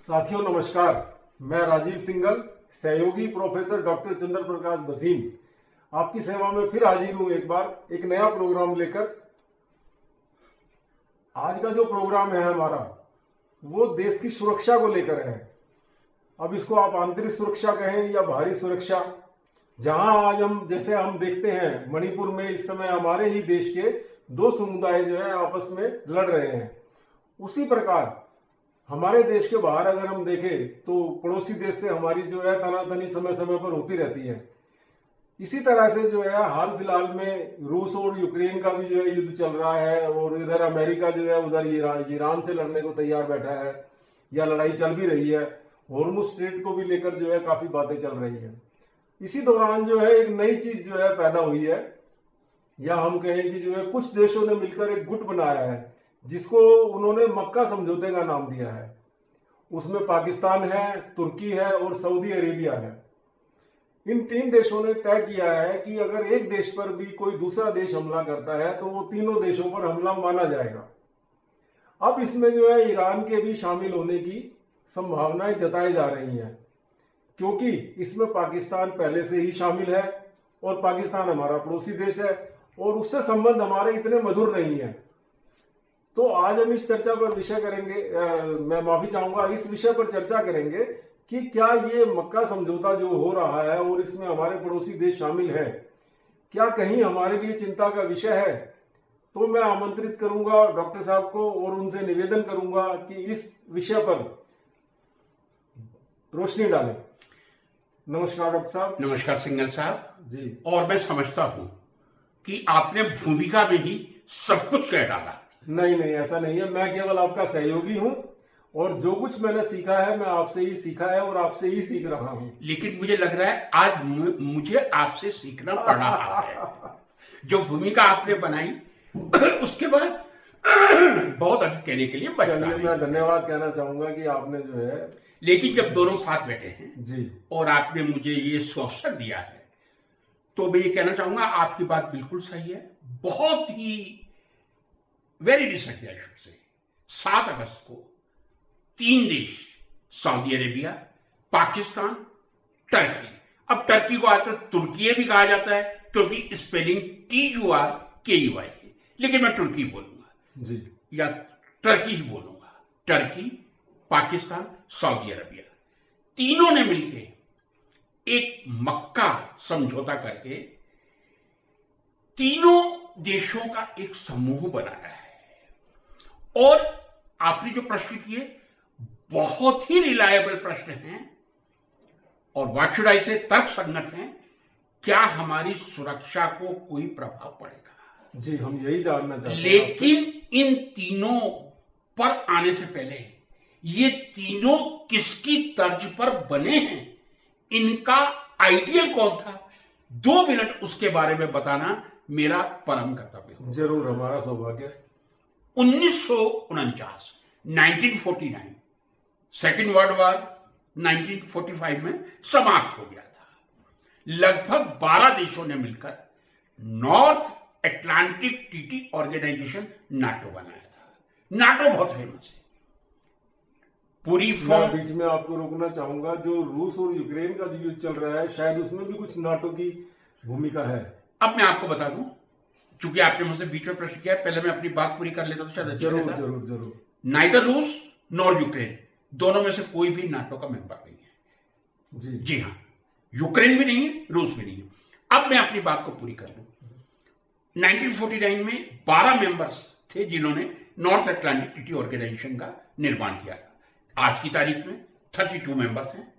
साथियों नमस्कार। मैं राजीव सिंघल, सहयोगी प्रोफेसर डॉक्टर चंद्र प्रकाश भसीन, आपकी सेवा में फिर हाजिर हूं एक बार एक नया प्रोग्राम लेकर। आज का जो प्रोग्राम है हमारा वो देश की सुरक्षा को लेकर है। अब इसको आप आंतरिक सुरक्षा कहें या बाहरी सुरक्षा। जहां आज हम देखते हैं मणिपुर में इस समय हमारे ही देश के दो समुदाय जो है आपस में लड़ रहे हैं, उसी प्रकार हमारे देश के बाहर अगर हम देखें तो पड़ोसी देश से हमारी जो है तनातनी समय समय पर होती रहती है। इसी तरह से जो है हाल फिलहाल में रूस और यूक्रेन का भी जो है युद्ध चल रहा है, और इधर अमेरिका जो है उधर ईरान से लड़ने को तैयार बैठा है, या लड़ाई चल भी रही है। हॉर्मुज़ स्ट्रेट को भी लेकर जो है काफी बातें चल रही है। इसी दौरान जो है एक नई चीज जो है पैदा हुई है, या हम कहें कि जो है कुछ देशों ने मिलकर एक गुट बनाया है जिसको उन्होंने मक्का समझौते का नाम दिया है। उसमें पाकिस्तान है, तुर्की है और सऊदी अरेबिया है। इन तीन देशों ने तय किया है कि अगर एक देश पर भी कोई दूसरा देश हमला करता है तो वो तीनों देशों पर हमला माना जाएगा। अब इसमें जो है ईरान के भी शामिल होने की संभावनाएं जताई जा रही हैं, क्योंकि इसमें पाकिस्तान पहले से ही शामिल है और पाकिस्तान हमारा पड़ोसी देश है और उससे संबंध हमारे इतने मधुर नहीं है। तो आज हम इस चर्चा पर विषय करेंगे, मैं माफी चाहूंगा, इस विषय पर चर्चा करेंगे कि क्या ये मक्का समझौता जो हो रहा है और इसमें हमारे पड़ोसी देश शामिल है, क्या कहीं हमारे लिए चिंता का विषय है। तो मैं आमंत्रित करूंगा डॉक्टर साहब को और उनसे निवेदन करूंगा कि इस विषय पर रोशनी डालें। नमस्कार डॉक्टर साहब। नमस्कार सिंघल साहब जी। और मैं समझता हूं कि आपने भूमिका में ही सब कुछ कह डाला। नहीं, ऐसा नहीं है। मैं केवल आपका सहयोगी हूं और जो कुछ मैंने सीखा है मैं आपसे ही सीखा है और आपसे ही सीख रहा हूं। लेकिन मुझे लग रहा है आज मुझे आपसे सीखना पड़ रहा है। जो भूमिका आपने बनाई उसके बाद बहुत अधिक कहने के लिए बचता चलिए, मैं धन्यवाद कहना चाहूंगा कि आपने जो है, लेकिन जब दोनों साथ बैठे हैं जी और आपने मुझे ये अवसर दिया है तो मैं ये कहना चाहूंगा आपकी बात बिल्कुल सही है। बहुत ही very recently I should say 7 अगस्त को 3 देश, सऊदी अरेबिया, पाकिस्तान, टर्की, अब टर्की को आजकल तुर्की भी कहा जाता है क्योंकि स्पेलिंग TURKEY है, लेकिन मैं तुर्की बोलूंगा जी, या टर्की ही बोलूंगा। टर्की, पाकिस्तान, सऊदी अरेबिया, तीनों ने मिलकर एक मक्का समझौता करके तीनों देशों का एक समूह बनाया है। और आपने जो प्रश्न किए बहुत ही रिलायबल प्रश्न हैं और व्हाट शुड आई से तर्क संगत हैं। क्या हमारी सुरक्षा को कोई प्रभाव पड़ेगा? जी, हम यही जानना चाहते हैं। लेकिन इन तीनों पर आने से पहले ये तीनों किसकी तर्ज पर बने हैं, इनका आइडियल कौन था, 2 मिनट उसके बारे में बताना मेरा परम कर्तव्य है। जरूर, हमारा सौभाग्य। 1949 1949 सेकेंड वर्ल्ड वॉर 1945 में समाप्त हो गया था। लगभग 12 देशों ने मिलकर North Atlantic Treaty Organisation NATO बनाया था। नाटो बहुत फेमस है। पूरी मैं बीच में आपको रोकना चाहूंगा, जो रूस और यूक्रेन का जो युद्ध चल रहा है शायद उसमें भी कुछ नाटो की भूमिका है। अब मैं आपको बता दूं, चूंकि आपने मुझसे बीच में प्रश्न किया, पहले मैं अपनी बात पूरी कर लेता तो शायद अच्छा रहता। जरूर। नाइदर रूस नॉर यूक्रेन, दोनों में से कोई भी नाटो का मेंबर नहीं है। जी हाँ, यूक्रेन भी नहीं है, रूस भी नहीं है। अब मैं अपनी बात को पूरी कर लूं। 1949 में 12 मेंबर्स थे जिन्होंने नॉर्थ अटलांटिक ट्रीटी ऑर्गेनाइजेशन का निर्माण किया था। आज की तारीख में 32 मेंबर्स हैं,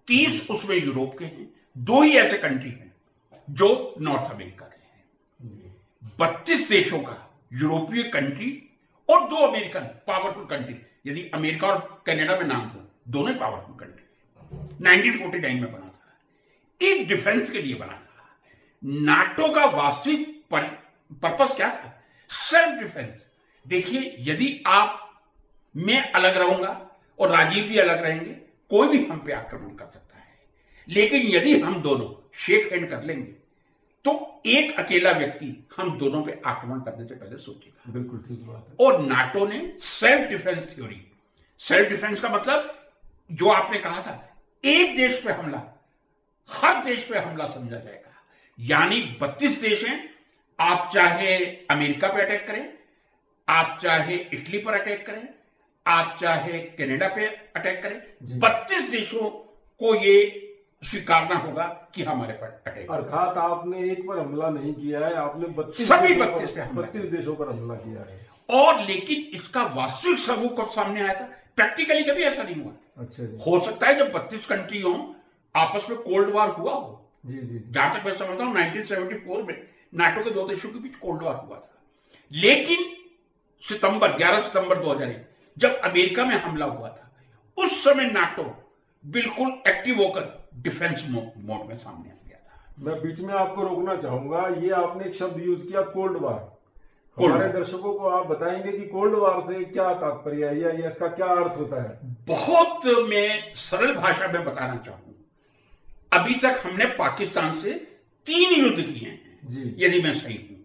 30 उसमें यूरोप के हैं, 2 ही ऐसे कंट्री हैं जो नॉर्थ अमेरिका के हैं। 32 देशों का यूरोपीय कंट्री और 2 अमेरिकन पावरफुल कंट्री, यदि अमेरिका और कनाडा में नाम दो, दोनों पावरफुल कंट्री 1949 में बना था। एक डिफेंस के लिए बना था। नाटो का वास्तविक पर्पस क्या था? Self defence. देखिए, यदि मैं अलग रहूंगा और राजीव जी अलग रहेंगे, कोई भी हम पे आक्रमण कर सकता है। लेकिन यदि हम दोनों शेक हैंड कर लेंगे तो एक अकेला व्यक्ति हम दोनों पे आक्रमण करने से पहले सोचेगा। बिल्कुल ठीक बात है। और नाटो ने self defence theory, self defence का मतलब जो आपने कहा था एक देश पे हमला, हर देश पे हमला समझा जाएगा, यानी 32 देश हैं। आप चाहे अमेरिका पे अटैक करें, आप चाहे इटली पर अटैक करें, आप चाहे कनाडा पे अटैक करें, 32 देशों को ये स्वीकारना होगा कि हमारे पर अटैक। अर्थात आपने एक पर हमला नहीं किया है, आपने 32 सभी देशों 32 पे हमला 32 देशों पर हमला किया है। और लेकिन इसका वास्तविक स्वरूप कब सामने आया था? प्रैक्टिकली कभी ऐसा नहीं हुआ। अच्छा जी। हो सकता है जब 32 कंट्री हो आपस में कोल्ड वार हुआ हो। जी जी। जहां तक मैं समझता हूं 1974 में नाटो के दो देशों के बीच कोल्ड वार हुआ था। लेकिन 11 सितंबर 2001 जब अमेरिका में हमला हुआ था, उस समय नाटो बिल्कुल एक्टिव होकर डिफेंस मोड में सामने आ गया था। मैं बीच में आपको रोकना चाहूंगा, ये आपने एक शब्द यूज किया कोल्ड वार। कोल्ड हमारे वार। दर्शकों को आप बताएंगे कि कोल्ड वार से क्या तात्पर्य है या इसका क्या अर्थ होता है? बहुत मैं सरल भाषा में बताना चाहूं, अभी तक हमने पाकिस्तान से 3 युद्ध किए हैं जी। यदि मैं सही हूं,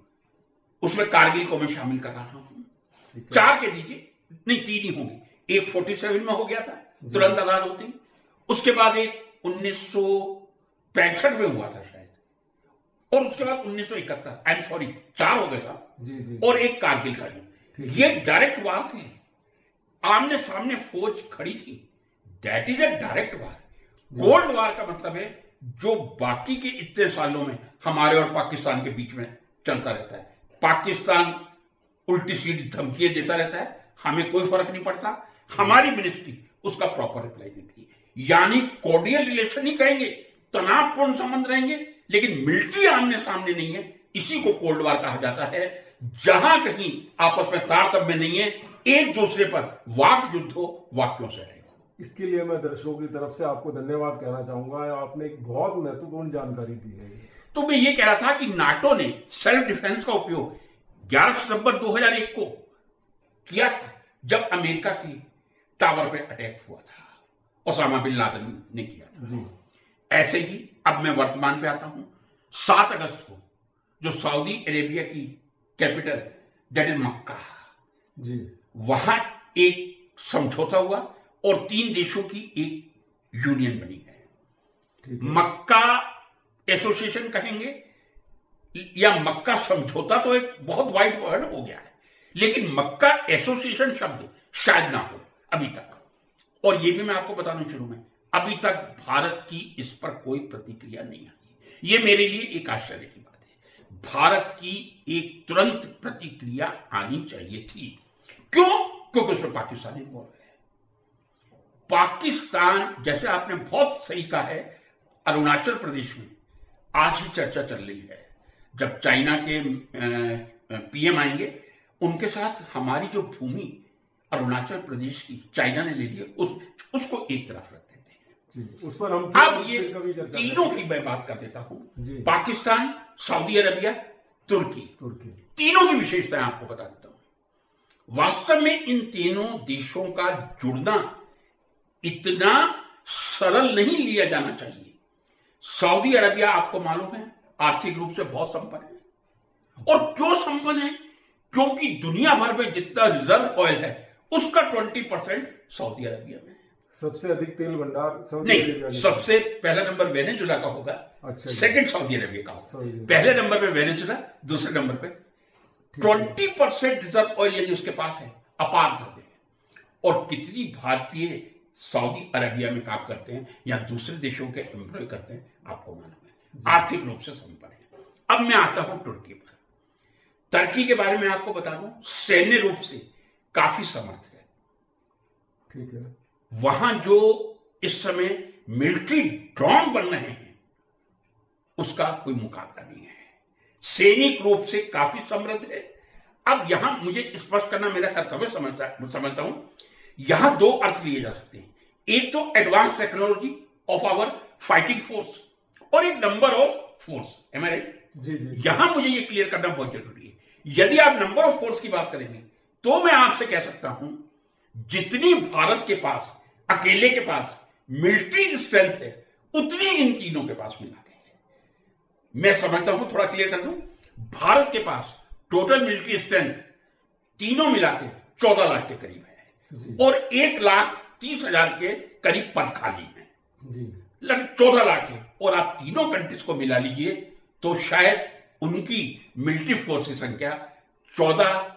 उसमें कारगिल को मैं शामिल कर रहा हूं। 4 के दीजिए, नहीं 3 ही होंगे। एक 47 में हो गया था तुरंत आजाद होते ही, उसके बाद एक 1965 में हुआ था शायद, और उसके बाद 1971, आई एम सॉरी 4 हो गए साहब। जी जी। और एक कारगिल का युद्ध। ये डायरेक्ट वार थे, आमने सामने फौज खड़ी थी। That is a direct war. Cold war का मतलब है जो बाकी के इतने सालों में हमारे और पाकिस्तान के बीच में चलता रहता है। पाकिस्तान उल्टी सीधी धमकियां देता रहता है, हमें कोई फर्क नहीं पड़ता, हमारी मिनिस्ट्री उसका प्रॉपर रिप्लाई देती है। यानी कोर्डियल रिलेशन ही कहेंगे, तनावपूर्ण संबंध रहेंगे, लेकिन मिलिट्री आमने सामने नहीं है। इसी को कोल्ड वार कहा जाता है, जहां कहीं आपस में तारतम्य नहीं है, एक दूसरे पर वाक युद्ध हो, वाक्यों से रहेगा। इसके लिए मैं दर्शकों की तरफ से आपको धन्यवाद कहना चाहूंगा, आपने एक बहुत महत्वपूर्ण जानकारी दी है। तो मैं ये कह रहा था कि नाटो ने सेल्फ डिफेंस का उपयोग 11 सितंबर 2001 को किया था, जब अमेरिका की टावर पे अटैक हुआ था, ओसामा बिन लादेन ने किया था जी। ऐसे ही अब मैं वर्तमान पे आता हूं। 7 अगस्त को जो सऊदी अरेबिया की कैपिटल दैट इज मक्का जी, वहां एक समझौता हुआ और 3 देशों की एक यूनियन बनी है। ठीक है। मक्का एसोसिएशन कहेंगे या मक्का समझौता, तो एक बहुत वाइड वर्ड हो गया है, लेकिन मक्का एसोसिएशन शब्द शायद ना हो अभी तक। और यह भी मैं आपको बता दूं शुरू में, अभी तक भारत की इस पर कोई प्रतिक्रिया नहीं आई। यह मेरे लिए एक आश्चर्य की बात है। भारत की एक तुरंत प्रतिक्रिया आनी चाहिए थी। क्यों? क्योंकि उसमें पाकिस्तान इन्वॉल्व है। पाकिस्तान, जैसे आपने बहुत सही कहा है, अरुणाचल प्रदेश में आज ही चर्चा चल रही है। जब चाइना के पीएम आएंगे, उनके साथ हमारी जो भूमि अरुणाचल प्रदेश की चाइना ने ले ली, उसको एक तरफ रख देते हैं जी, उस पर हम अब ये कभी चर्चा तीनों की मैं बात कर देता हूं जी। पाकिस्तान, सऊदी अरबिया, तुर्की, तीनों की विशेषताएं आपको बता देता हूं। वास्तव में इन तीनों देशों का जुड़ना इतना सरल नहीं लिया जाना चाहिए। सऊदी अरबिया आपको मालूम है आर्थिक रूप से बहुत संपन्न है। और क्यों संपन्न है? क्योंकि दुनिया भर में जितना रिजर्व ऑयल है उसका 20% सऊदी अरबिया में है। सबसे अधिक तेल भंडार सऊदी नहीं, अरबिया में। सबसे पहला नंबर वेनेजुला का होगा, अच्छा, सेकंड सऊदी अरबिया का होगा। पहले नंबर पे वेनेजुला, दूसरे नंबर पे 20% रिजर्व ऑयल यदि उसके पास है, अपार धरते हैं। और कितनी भारतीय सऊदी अरबिया में काम करते हैं या दूसरे देशों के एम्प्लॉय करते हैं आपको मालूम है। आर्थिक रूप से संपन्न है। अब मैं आता हूं तुर्की पर। तुर्की के बारे में आपको बता दूं, सैन्य रूप से काफी समर्थ है। ठीक है। वहां जो इस समय मिलिट्री ड्रोन बन रहे हैं उसका कोई मुकाबला नहीं है। सैनिक रूप से काफी समृद्ध है। अब यहां मुझे स्पष्ट करना मेरा कर्तव्य समझता हूं। यहां दो अर्थ लिए जा सकते हैं। एक तो advance technology of our fighting force और एक number of force. Am I right? जी जी। यहां मुझे ये क्लियर करना बहुत जरूरी है। यदि आप नंबर ऑफ फोर्स की बात करेंगे तो मैं आपसे कह सकता हूं जितनी भारत के पास अकेले के पास मिलिट्री स्ट्रेंथ है उतनी इन तीनों के पास मिला के है। मैं समझता हूं, थोड़ा क्लियर कर दूं, भारत के पास टोटल मिलिट्री स्ट्रेंथ तीनों मिला के 14 लाख के करीब है। जी। और 1 लाख 30,000 के करीब पद खाली हैं, जी, लगभग 14 लाख है, और आप तीनों कंट्रीज को मिला लीजिए तो शायद उनकी मिलिट्री फोर्स की संख्या 14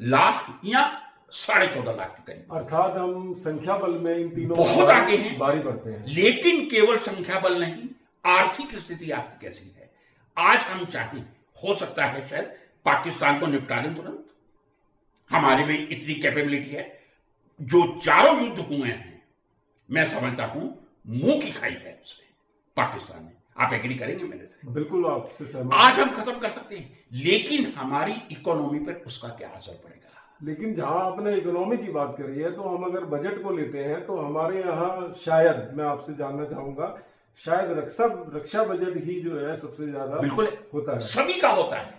लाख या 14.5 लाख के करीब, अर्थात हम संख्या बल में इन तीनों बहुत आगे हैं, भारी पड़ते हैं। लेकिन केवल संख्या बल नहीं, आर्थिक स्थिति आपकी कैसी है। आज हम चाहें, हो सकता है शायद पाकिस्तान को निपटा दें तुरंत, हमारे में इतनी कैपेबिलिटी है। जो चारों युद्ध हुए हैं, मैं समझता हूं मुंह की खाई है उसने पाकिस्तान ने। आप एग्री करेंगे मेरे से? बिल्कुल आपसे सहमत। आज हम खत्म कर सकते हैं, लेकिन हमारी इकोनॉमी पर उसका क्या असर पड़ेगा? लेकिन जहां आपने इकोनॉमी की बात करी है, तो हम अगर बजट को लेते हैं तो हमारे यहाँ शायद, मैं आपसे जानना चाहूंगा, शायद रक्षा बजट ही जो है सबसे ज्यादा बिल्कुल होता है, सभी का होता है।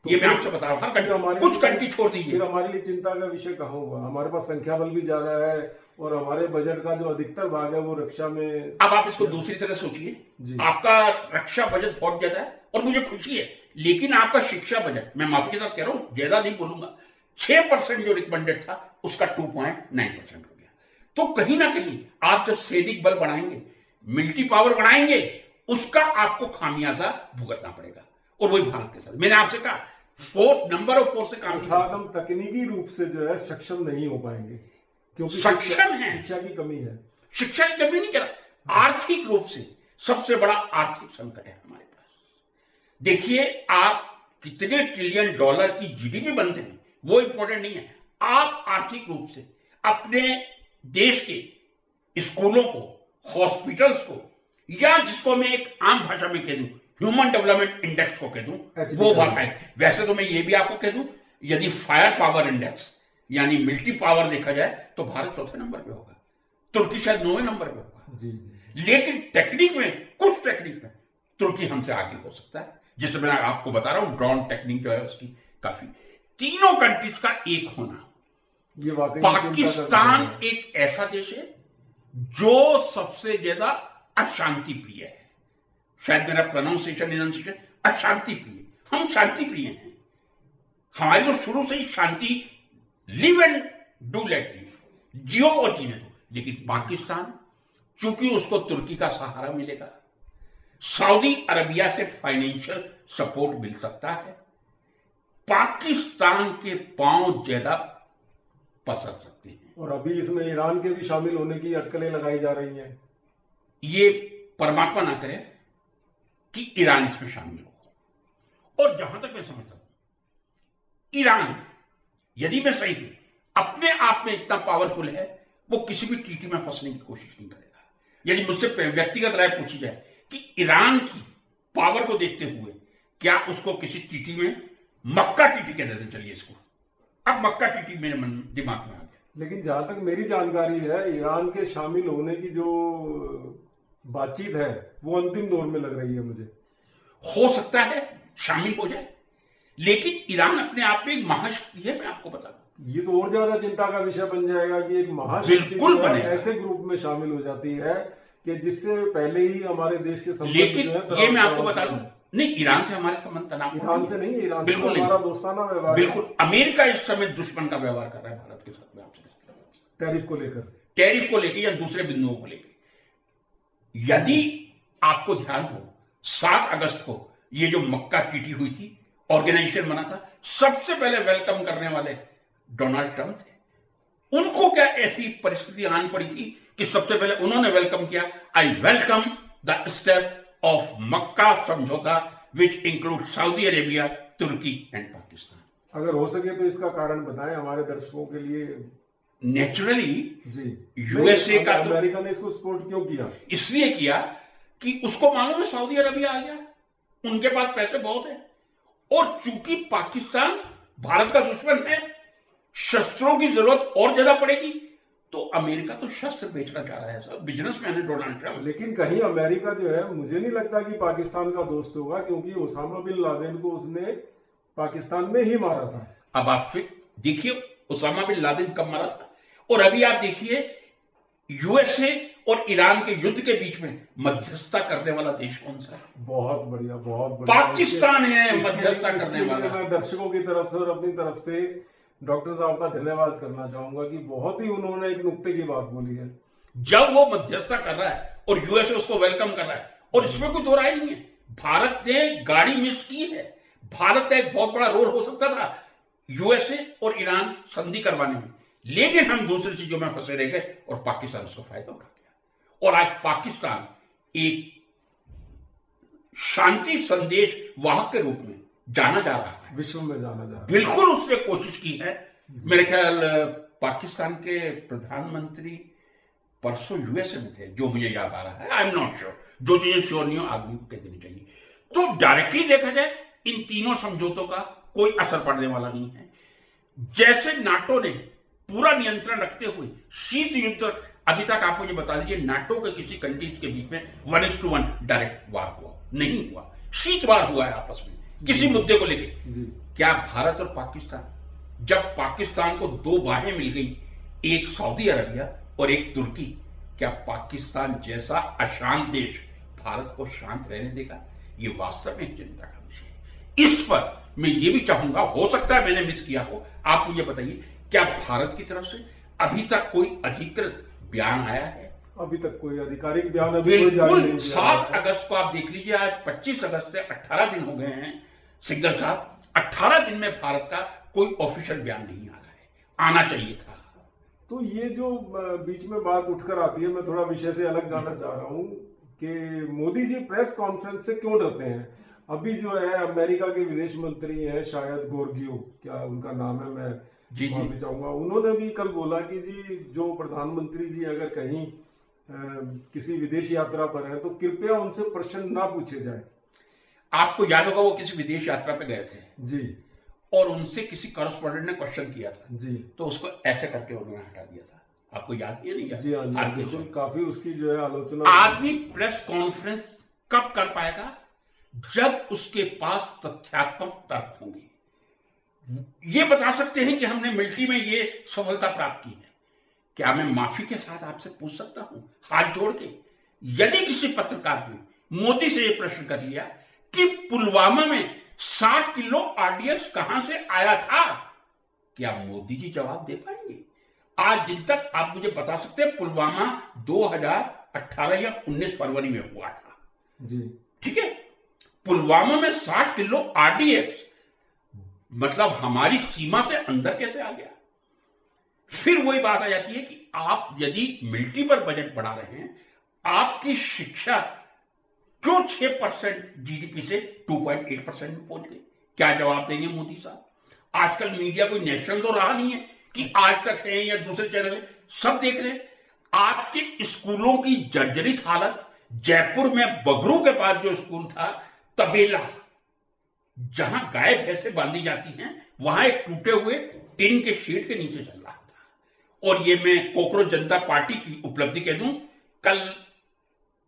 तो ये मैं फिर- आपसे बता रहा हूँ, हर फिर कंट्री, हमारे कुछ लिए- कंट्री छोड़ दीजिए। फिर हमारे लिए चिंता का विषय कहाँ हुआ? हमारे पास संख्या बल भी ज्यादा है और हमारे बजट का जो अधिकतर भाग है वो रक्षा में। अब आप इसको दूसरी तरह सोचिए, जी। आपका रक्षा बजट बहुत ज्यादा है और मुझे खुशी है, लेकिन आपका शिक्षा बजट, मैं माफी के साथ कह रहा हूं, ज्यादा नहीं बोलूंगा, 6% जो रिकमेंडेड था उसका 2.9% हो गया। तो कहीं ना कहीं आप जब सैनिक बल बढ़ाएंगे, मिलिट्री पावर बढ़ाएंगे, उसका आपको खामियाजा भुगतना पड़ेगा। और वही भारत के साथ मैंने आपसे कहा, फोर्स, नंबर ऑफ फोर्स से काम नहीं अर्थात हम तकनीकी रूप से जो है सक्षम नहीं हो पाएंगे, क्योंकि सक्षम हैं। शिक्षा की कमी है। शिक्षा की कमी नहीं कह रहा, आर्थिक रूप से सबसे बड़ा आर्थिक संकट है हमारे पास। देखिए, आप कितने ट्रिलियन डॉलर की जीडीपी बनते हैं वो इंपॉर्टेंट नहीं है, आप आर्थिक रूप से अपने देश के स्कूलों को, हॉस्पिटल्स को, या जिसको मैं एक आम भाषा में कह दूं ह्यूमन डेवलपमेंट इंडेक्स को कह दूं, वो बात है। वैसे तो मैं ये भी आपको कह दूं, यदि फायर पावर इंडेक्स यानी मिलिट्री पावर देखा जाए तो भारत 4थे नंबर पे होगा, तुर्की शायद 9वें नंबर पे होगा। जी जी। लेकिन टेक्निक में, कुछ टेक्निक में तुर्की हमसे आगे हो सकता है, जिससे मैं आपको बता रहा हूं ड्रोन टेक्निक जो है उसकी काफी। तीनों कंट्रीज का एक होना, ये वाकई पाकिस्तान एक ऐसा देश है जो सबसे ज्यादा अशांति प्रिय है। शायद मेरा प्रोनाउंसिएशन इनंसिएशन अशांति प्रिय, हम शांति प्रिय हैं, हमारी तो शुरू से ही शांति, live and do let live, जियो और जीने दो। लेकिन पाकिस्तान, चूंकि उसको तुर्की का सहारा मिलेगा, सऊदी अरबिया से फाइनेंशियल सपोर्ट मिल सकता है, पाकिस्तान के पांव ज्यादा पसर सकते हैं। और अभी इसमें ईरान के भी शामिल होने की अटकलें लगाई जा रही हैं। ये परमात्मा ना करे कि ईरान इसमें शामिल हो। और जहां तक मैं समझता हूं, ईरान, यदि मैं सही हूं, अपने आप में इतना पावरफुल है, वो किसी भी ट्रीटी में फंसने की कोशिश नहीं करेगा। यदि मुझसे व्यक्तिगत राय पूछी जाए कि ईरान की पावर को देखते हुए क्या उसको किसी ट्रीटी में, मक्का ट्रीटी कह देते चलिए इसको, अब मक्का ट्रीटी मेरे दिमाग में आ गया। लेकिन जहां तक मेरी जानकारी है, ईरान के शामिल होने की जो बातचीत है वो अंतिम दौर में लग रही है मुझे। हो सकता है शामिल हो जाए, लेकिन ईरान अपने आप में एक महाशक्ति है, मैं आपको बता दूं। ये तो और ज्यादा चिंता का विषय बन जाएगा कि एक महाशक्ति बिल्कुल जो है बनेगा। ऐसे ग्रुप में शामिल हो जाती है कि जिससे पहले ही हमारे देश के संबंध लेकिन जो है ये मैं आपको बता दूं, नहीं, ईरान से हमारे संबंध तनाव ईरान से नहीं, ईरान से बिल्कुल हमारा दोस्ताना व्यवहार है। बिल्कुल। अमेरिका इस समय दुश्मन का व्यवहार कर रहा है भारत के साथ में, आपसे टैरिफ को लेकर, टैरिफ को लेकर या दूसरे बिंदुओं को लेकर। यदि आपको ध्यान हो, 7 अगस्त को ये जो मक्का ट्रीटी हुई थी, ऑर्गेनाइजेशन बना था, सबसे पहले वेलकम करने वाले डोनाल्ड ट्रंप थे। उनको क्या ऐसी परिस्थिति आन पड़ी थी कि सबसे पहले उन्होंने वेलकम किया, I welcome the step of Mecca समझौता विच इंक्लूड सऊदी अरेबिया, तुर्की एंड पाकिस्तान। अगर हो सके तो इसका कारण बताएं हमारे दर्शकों के लिए। नेचुरली जी, यूएसए का तो अमेरिका ने इसको सपोर्ट क्यों किया? इसलिए किया कि उसको मालूम है सऊदी अरबिया आ गया, उनके पास पैसे बहुत है, और चूंकि पाकिस्तान भारत का दुश्मन है, शस्त्रों की जरूरत और ज्यादा पड़ेगी, तो अमेरिका तो शस्त्र बेचना चाह रहा है सर, बिजनेसमैन है डोनाल्ड ट्रंप। लेकिन कहीं अमेरिका जो है, मुझे नहीं लगता कि पाकिस्तान का दोस्त होगा, क्योंकि ओसामा बिन लादेन को उसने पाकिस्तान में ही मारा था। अब आप फिर देखिए ओसामा बिन लादेन कब मारा था, और अभी आप देखिए यूएसए और ईरान के युद्ध के बीच में मध्यस्थता करने वाला देश कौन सा है? बहुत बढ़िया, बहुत बढ़िया। पाकिस्तान है इसके लिए- मध्यस्थता इसके करने लिए वाला। मैं दर्शकों की तरफ से और अपनी तरफ से डॉक्टर साहब का धन्यवाद करना चाहूंगा कि बहुत ही उन्होंने एक नुक्ते की बात बोली है। जब वो मध्यस्थता कर रहा है और यूएसए उसको वेलकम कर रहा है, और इसमें कोई दो राय नहीं है, भारत ने गाड़ी मिस की है। भारत का एक बहुत बड़ा रोल हो सकता था यूएसए और ईरान संधि करवाने में, लेकिन हम दूसरी चीजों में फंसे रह गए और पाकिस्तान उसका फायदा उठा गया। और आज पाकिस्तान एक शांति संदेश वाहक के रूप में जाना जा रहा है, विश्व में जाना जा रहा है। बिल्कुल उसने कोशिश की है। मेरे ख्याल पाकिस्तान के प्रधानमंत्री परसों यूएसए में थे, जो मुझे याद आ रहा है, आई एम नॉट श्योर, जो चीजें श्योर नहीं हो आदमी को कह देनी चाहिए। तो डायरेक्टली देखा जाए इन तीनों समझौतों का कोई असर पड़ने वाला नहीं है। जैसे नाटो ने पूरा नियंत्रण रखते हुए शीत युद्ध, अभी तक आप मुझे बता दीजिए नाटो के किसी कंट्रीज के बीच में 1:1 डायरेक्ट वार हुआ नहीं हुआ, शीत वार हुआ है आपस में किसी मुद्दे को लेके। क्या भारत और पाकिस्तान, जब पाकिस्तान को दो बाहें मिल गई, एक सऊदी अरबिया और एक तुर्की, क्या पाकिस्तान जैसा अशांत देश भारत को शांत रहने देगा? ये वास्तव में चिंता का विषय है। इस पर मैं ये भी चाहूंगा, हो सकता है मैंने मिस किया हो, आप मुझे बताइए, क्या भारत की तरफ से अभी तक कोई अधिकृत बयान आया है? अभी तक कोई आधिकारिक बयान अभी कोई जारी नहीं बिल्कुल। किया 7 अगस्त को आप देख लीजिए, आज 25 अगस्त से 18 दिन हो गए हैं सिंगल साहब, 18 दिन में भारत का कोई ऑफिशियल बयान नहीं आ रहा है, आना चाहिए था। तो ये जो बीच में बात उठकर आती है, मैं थोड़ा विषय से अलग जाना चाह रहा हूँ कि मोदी जी प्रेस कॉन्फ्रेंस से क्यों डरते हैं? अभी जो है अमेरिका के विदेश मंत्री हैं, शायद गोर्गियो, क्या उनका नाम है, मैं माफी चाहूंगा, उन्होंने भी कल बोला कि जी जो प्रधानमंत्री जी अगर कहीं किसी विदेश यात्रा पर हैं तो कृपया उनसे प्रश्न ना पूछे जाए। आपको याद होगा वो किसी विदेश यात्रा पे गए थे जी, और उनसे किसी कॉरेस्पॉन्डेंट ने क्वेश्चन किया था जी, तो उसको ऐसे करके उन्होंने हटा दिया था। आपको याद ही नहीं? जी हाँ, बिल्कुल, काफी उसकी जो है आलोचना। आदमी प्रेस कॉन्फ्रेंस कब कर पाएगा? जब उसके पास तथ्यात्मक तर्क होंगे। ये बता सकते हैं कि हमने मिलिट्री में ये सफलता प्राप्त की है। क्या मैं माफी के साथ आपसे पूछ सकता हूं, हाथ जोड़ के, यदि किसी पत्रकार ने मोदी से यह प्रश्न कर लिया कि पुलवामा में 60 किलो आरडीएक्स कहां से आया था, क्या मोदी जी जवाब दे पाएंगे? आज दिन तक आप मुझे बता सकते हैं पुलवामा 2018 या 19 फरवरी में हुआ था जी, ठीक है। पुलवामा में 60 किलो आरडीएक्स मतलब हमारी सीमा से अंदर कैसे आ गया? फिर वही बात आ जाती है कि आप यदि मिलिट्री पर बजट बढ़ा रहे हैं, आपकी शिक्षा क्यों 6% जीडीपी से 2.8% में पहुंच गई? क्या जवाब देंगे मोदी साहब? आजकल मीडिया कोई नेशनल तो रहा नहीं है कि आज तक है या दूसरे चैनल है, सब देख रहे हैं। आपके स्कूलों की जर्जरित हालत, जयपुर में बगरू के पास जो स्कूल था, तबेला, जहां गाय भैंसे बांधी जाती हैं, वहां एक टूटे हुए टिन के शीट के नीचे चल रहा था। और ये मैं कोकरोच जनता पार्टी की उपलब्धि कह दूं, कल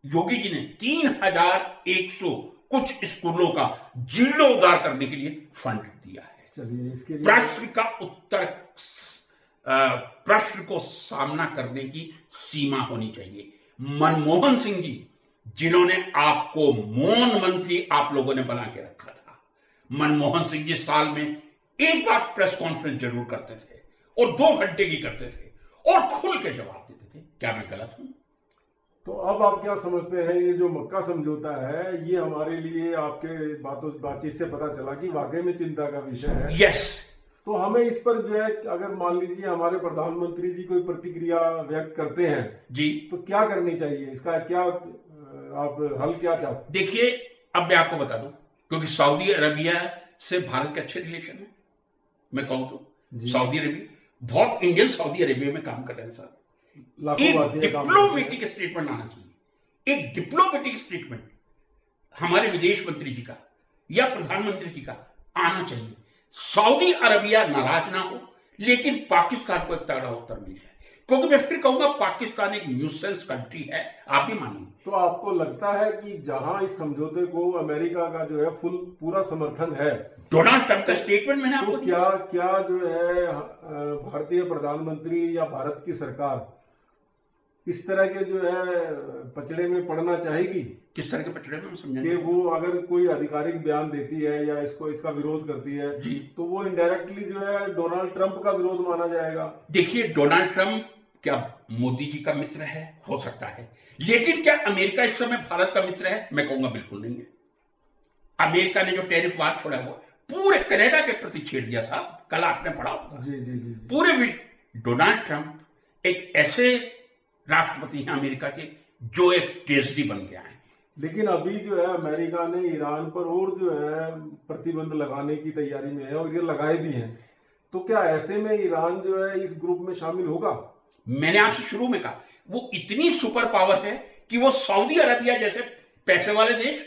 योगी जी ने 3100 कुछ स्कूलों का जीर्णोद्धार करने के लिए फंड दिया है। चलिए, इसके लिए प्रश्न का उत्तर, प्रश्न को सामना करने की सीमा होनी चाहिए। मनमोहन सिंह जी, जिन्होंने आपको मौन मंत्री आप लोगों ने बना के रखा था, मनमोहन सिंह जी साल में एक बार प्रेस कॉन्फ्रेंस जरूर करते थे और 2 घंटे की करते थे और खुल के जवाब देते थे। क्या मैं गलत हूं? तो अब आप क्या समझते हैं, ये जो मक्का समझौता है, ये हमारे लिए आपके बातचीत से पता चला कि वाकई में चिंता का विषय है। यस। तो हमें इस पर जो है, अगर मान लीजिए हमारे प्रधानमंत्री जी कोई प्रतिक्रिया व्यक्त करते हैं जी, तो क्या करनी चाहिए? इसका क्या आप हल क्या चाहते? देखिए, अब मैं आपको बता दूं, क्योंकि सऊदी अरबिया से भारत के अच्छे रिलेशन है, मैं कहूं तो सऊदी अरबिया, बहुत इंडियन सऊदी अरेबिया में काम कर रहे हैं साहब। एक डिप्लोमेटिक स्टेटमेंट आना चाहिए, एक डिप्लोमेटिक स्टेटमेंट हमारे विदेश मंत्री जी का या प्रधानमंत्री जी का आना चाहिए। सऊदी अरबिया नाराज ना हो, लेकिन पाकिस्तान को एक तगड़ा उत्तर मिल जाए, क्योंकि मैं फिर कहूंगा पाकिस्तान एक न्यूसेंस कंट्री है, आप भी मानेंगे। तो आपको लगता है कि जहां इस समझौते को अमेरिका का जो है पूरा समर्थन है, डोनाल्ड ट्रंप का स्टेटमेंट मैंने आपको, तो क्या जो है भारतीय प्रधानमंत्री या भारत की सरकार इस तरह के जो है पचड़े में पड़ना चाहेगी किस तरह के पचड़े में, समझा कि वो अगर कोई आधिकारिक बयान देती है या इसका विरोध करती है जी। तो वो इनडायरेक्टली जो है डोनाल्ड ट्रंप का विरोध माना जाएगा। देखिए, डोनाल्ड ट्रंप क्या मोदी जी का मित्र है? हो सकता है, लेकिन क्या अमेरिका इस समय भारत का मित्र है? मैं कहूंगा बिल्कुल नहीं है। अमेरिका ने जो टैरिफ वार छोड़ा हुआ पूरे कनाडा के प्रति छेड़ दिया साहब, कल आपने पढ़ा होगा। जी जी जी जी। पूरे विश्व डोनाल्ड ट्रंप एक ऐसे राष्ट्रपति हैं अमेरिका के जो एक ट्रेजडी बन के आए। लेकिन अभी जो है अमेरिका ने ईरान पर और जो है प्रतिबंध लगाने की तैयारी में है और ये लगाए भी हैं, तो क्या ऐसे में ईरान जो है इस ग्रुप में शामिल होगा? मैंने आपसे शुरू में कहा वो इतनी सुपर पावर है कि वो सऊदी अरबिया जैसे पैसे वाले देश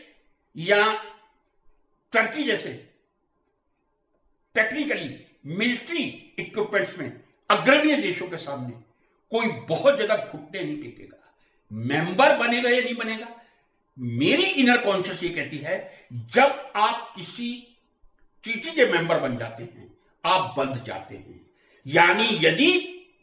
या टर्की जैसे टेक्निकली मिलिट्री इक्विपमेंट्स में अग्रणीय देशों के सामने कोई बहुत ज्यादा घुटने नहीं टेकेगा। मेंबर बनेगा या नहीं बनेगा, मेरी इनर कॉन्शियस ये कहती है जब आप किसी ट्रीटी के मेंबर बन जाते हैं आप बंध जाते हैं। यानी यदि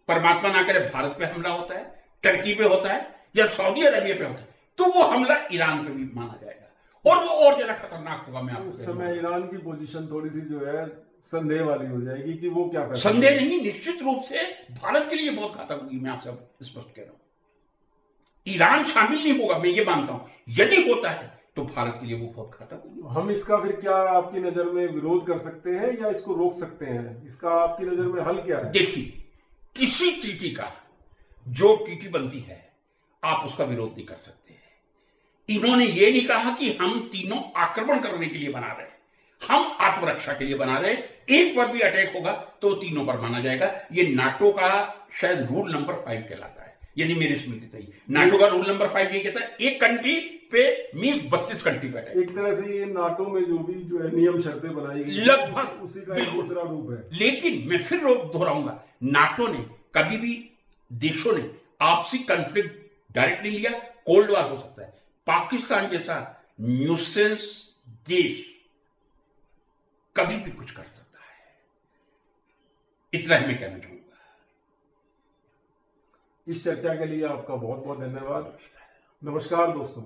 परमात्मा ना करे भारत पे हमला होता है, टर्की पे होता है या सऊदी अरबिया पे होता है, तो वो हमला ईरान पे भी माना जाएगा और वो और ज्यादा खतरनाक होगा। मैं आपको उस समय ईरान की पोजीशन थोड़ी सी जो है संदेह वाली हो जाएगी कि वो क्या फैसला संदेह नहीं, निश्चित रूप से भारत के लिए बहुत घातक होगी। मैं आपसे स्पष्ट कह रहा हूं, ईरान शामिल नहीं होगा, मैं ये मानता हूं। यदि होता है तो भारत के लिए वो बहुत घातक होगी। हम इसका फिर क्या आपकी नजर में विरोध कर सकते हैं या इसको रोक सकते हैं? इसका आपकी नजर में हल क्या है? देखिए, किसी ट्रीटी का जो ट्रीटी बनती है आप उसका विरोध नहीं कर सकते हैं। इन्होंने ये नहीं कहा कि हम तीनों आक्रमण करने के लिए बना रहे हैं, हम आत्मरक्षा के लिए बना रहे हैं। एक पर भी अटैक होगा तो तीनों पर माना जाएगा। ये नाटो का शायद रूल नंबर 5 कहलाता है, यदि मेरी स्मृति सही। नाटो का रूल नंबर 5 ये कहता है एक कंट्री पे मींस 32 कंट्री पे अटैक। एक तरह से ये नाटो में जो भी जो है नियम शर्तें बनाई गई लगभग उसी का एक दूसरा रूप है। लेकिन मैं फिर दोहराऊंगा, नाटो ने कभी भी देशों ने आपसी कंफ्लिक्ट डायरेक्ट नहीं लिया। कोल्ड वॉर हो सकता है, पाकिस्तान जैसा न्यूसेंस देश कभी भी कुछ कर सकता है, इतना ही मैं कहना चाहूंगा। इस चर्चा के लिए आपका बहुत बहुत धन्यवाद। नमस्कार दोस्तों।